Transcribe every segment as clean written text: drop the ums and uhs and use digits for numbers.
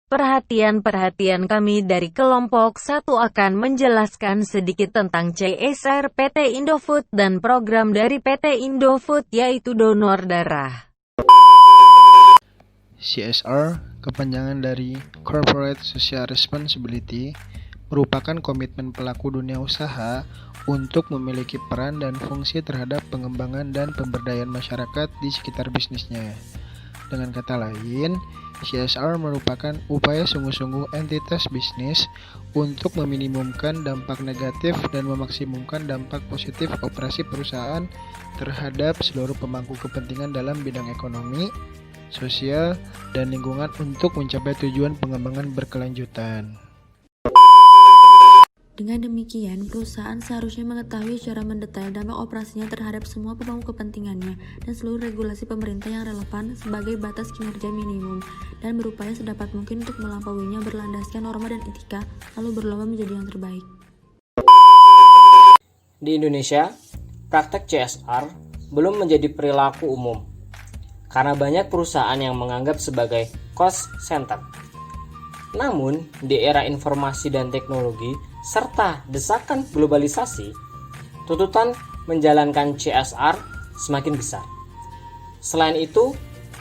Perhatian kami dari kelompok 1 akan menjelaskan sedikit tentang CSR PT Indofood dan program dari PT Indofood yaitu donor darah. CSR, kepanjangan dari Corporate Social Responsibility, merupakan komitmen pelaku dunia usaha untuk memiliki peran dan fungsi terhadap pengembangan dan pemberdayaan masyarakat di sekitar bisnisnya. Dengan kata lain, CSR merupakan upaya sungguh-sungguh entitas bisnis untuk meminimumkan dampak negatif dan memaksimumkan dampak positif operasi perusahaan terhadap seluruh pemangku kepentingan dalam bidang ekonomi, sosial, dan lingkungan untuk mencapai tujuan pengembangan berkelanjutan. Dengan demikian, perusahaan seharusnya mengetahui secara mendetail dampak operasinya terhadap semua pemangku kepentingannya dan seluruh regulasi pemerintah yang relevan sebagai batas kinerja minimum, dan berupaya sedapat mungkin untuk melampauinya berlandaskan norma dan etika, lalu berlomba menjadi yang terbaik. Di Indonesia, praktek CSR belum menjadi perilaku umum, karena banyak perusahaan yang menganggap sebagai cost center. Namun, di era informasi dan teknologi, serta desakan globalisasi, tuntutan menjalankan CSR semakin besar. Selain itu,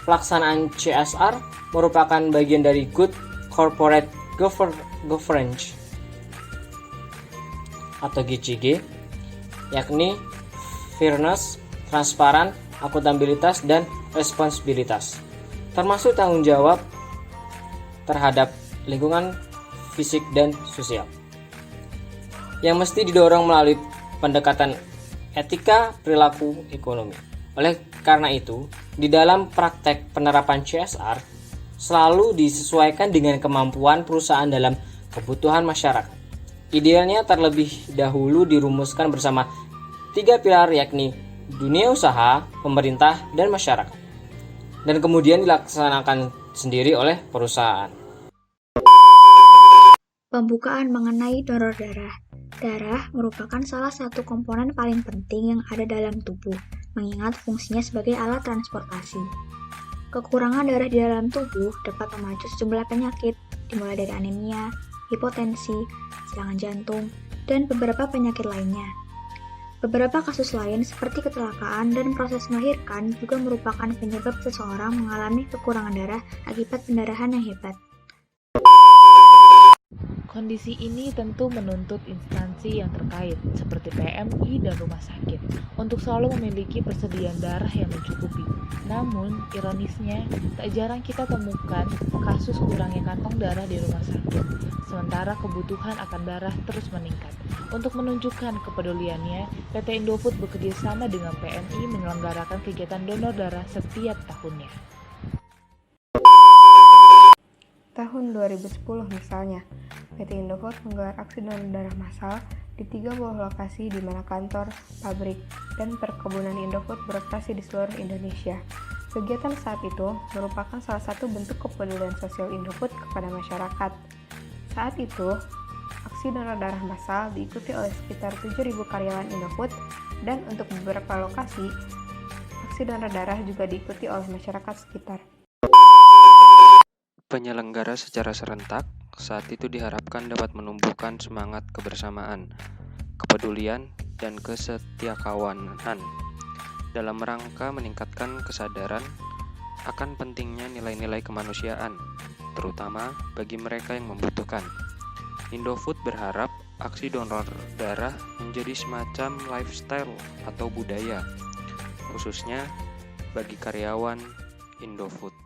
pelaksanaan CSR merupakan bagian dari Good Corporate Governance atau GCG, yakni fairness, transparan, akuntabilitas, dan responsibilitas, termasuk tanggung jawab terhadap lingkungan fisik dan sosial, yang mesti didorong melalui pendekatan etika perilaku ekonomi. Oleh karena itu, di dalam praktek penerapan CSR selalu disesuaikan dengan kemampuan perusahaan dalam kebutuhan masyarakat. Idealnya terlebih dahulu dirumuskan bersama 3 pilar, yakni dunia usaha, pemerintah, dan masyarakat, dan kemudian dilaksanakan sendiri oleh perusahaan. Pembukaan mengenai donor darah. Darah merupakan salah satu komponen paling penting yang ada dalam tubuh, mengingat fungsinya sebagai alat transportasi. Kekurangan darah di dalam tubuh dapat memacu sejumlah penyakit, dimulai dari anemia, hipotensi, serangan jantung, dan beberapa penyakit lainnya. Beberapa kasus lain seperti kecelakaan dan proses melahirkan juga merupakan penyebab seseorang mengalami kekurangan darah akibat pendarahan yang hebat. Kondisi ini tentu menuntut instansi yang terkait, seperti PMI dan rumah sakit, untuk selalu memiliki persediaan darah yang mencukupi. Namun, ironisnya, tak jarang kita temukan kasus kurangnya kantong darah di rumah sakit, sementara kebutuhan akan darah terus meningkat. Untuk menunjukkan kepeduliannya, PT Indofood bekerja sama dengan PMI menyelenggarakan kegiatan donor darah setiap tahunnya. Tahun 2010 misalnya, PT Indofood menggelar aksi donor darah massal di 30 lokasi di mana kantor, pabrik, dan perkebunan Indofood beroperasi di seluruh Indonesia. Kegiatan saat itu merupakan salah satu bentuk kepedulian sosial Indofood kepada masyarakat. Saat itu, aksi donor darah massal diikuti oleh sekitar 7.000 karyawan Indofood, dan untuk beberapa lokasi, aksi donor darah juga diikuti oleh masyarakat sekitar. Penyelenggara secara serentak saat itu diharapkan dapat menumbuhkan semangat kebersamaan, kepedulian, dan kesetiakawanan dalam rangka meningkatkan kesadaran akan pentingnya nilai-nilai kemanusiaan, terutama bagi mereka yang membutuhkan. Indofood berharap aksi donor darah menjadi semacam lifestyle atau budaya, khususnya bagi karyawan Indofood.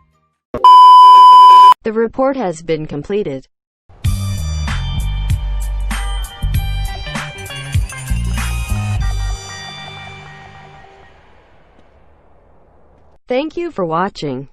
The report has been completed. Thank you for watching.